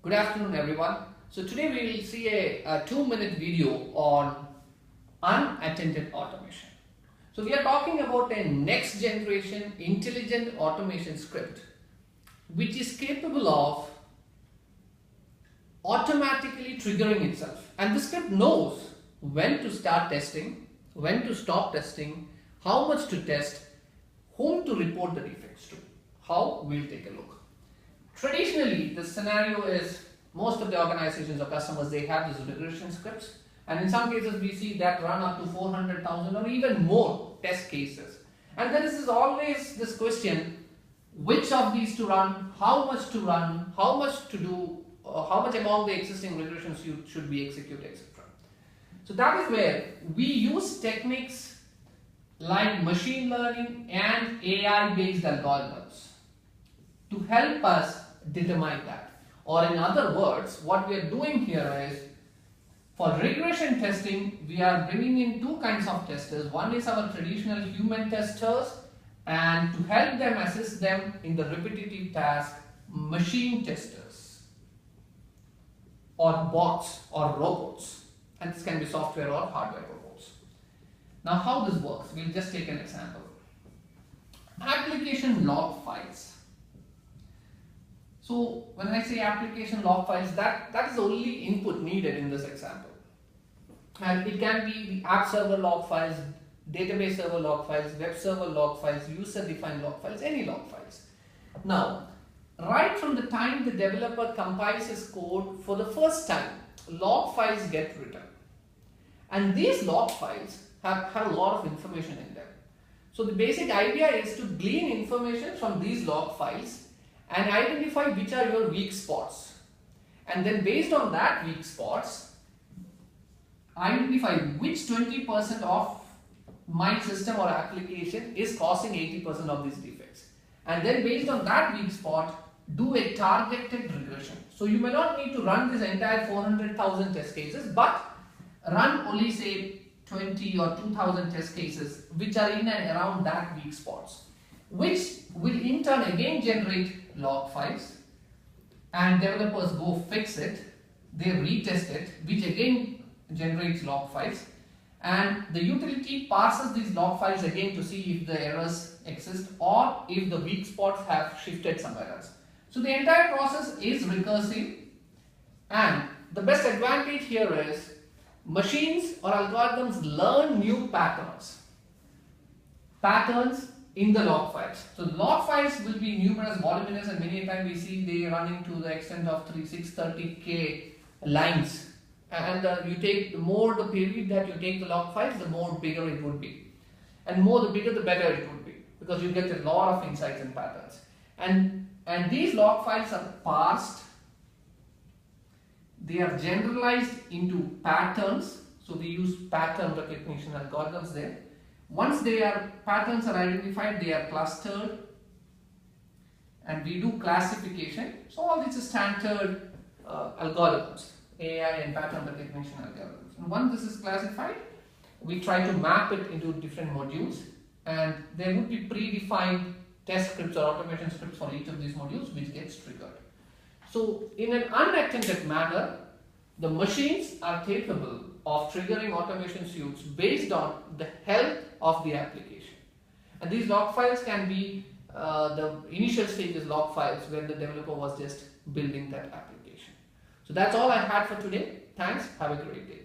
Good afternoon everyone. So today we will see a 2-minute video on unattended automation. So we are talking about a next generation intelligent automation script which is capable of automatically triggering itself, and the script knows when to start testing, when to stop testing, how much to test, whom to report the defects to. How? We'll take a look. Traditionally, the scenario is most of the organizations or customers, they have these regression scripts, and in some cases we see that run up to 400,000 or even more test cases. And there is always this question, which of these to run, how much to run, how much to do, how much among the existing regressions should be executed, etc. So that is where we use techniques like machine learning and AI based algorithms to help us determine that. Or in other words, what we are doing here is, for regression testing, we are bringing in two kinds of testers. One is our traditional human testers, and to help them, assist them in the repetitive task, machine testers or bots or robots, and this can be software or hardware robots. Now how this works, we'll just take an example. Application log files. So when I say application log files, that is the only input needed in this example. And it can be the app server log files, database server log files, web server log files, user defined log files, any log files. Now, right from the time the developer compiles his code for the first time, log files get written. And these log files have a lot of information in them. So the basic idea is to glean information from these log files and identify which are your weak spots. And then based on that weak spots, identify which 20% of my system or application is causing 80% of these defects. And then based on that weak spot, do a targeted regression. So you may not need to run this entire 400,000 test cases, but run only say 20 or 2,000 test cases which are in and around that weak spots, which will in turn again generate log files, and developers go fix it, they retest it, which again generates log files, and the utility parses these log files again to see if the errors exist or if the weak spots have shifted somewhere else. So the entire process is recursive, and the best advantage here is machines or algorithms learn new patterns in the log files. So the log files will be numerous, voluminous, and many times we see they run into the extent of 630k lines. And you take the more the period that you take the log files, the more bigger it would be. And the bigger the better it would be, because you get a lot of insights and patterns. And these log files are parsed. They are generalized into patterns. So we use pattern recognition algorithms there. Once patterns are identified, they are clustered, and we do classification. So all these are standard algorithms, AI and pattern recognition algorithms. And once this is classified, we try to map it into different modules, and there would be predefined test scripts or automation scripts for each of these modules which gets triggered. So in an unattended manner, the machines are capable of triggering automation suites based on the health of the application. And these log files can be the initial stages log files when the developer was just building that application. So that's all I had for today. Thanks. Have a great day.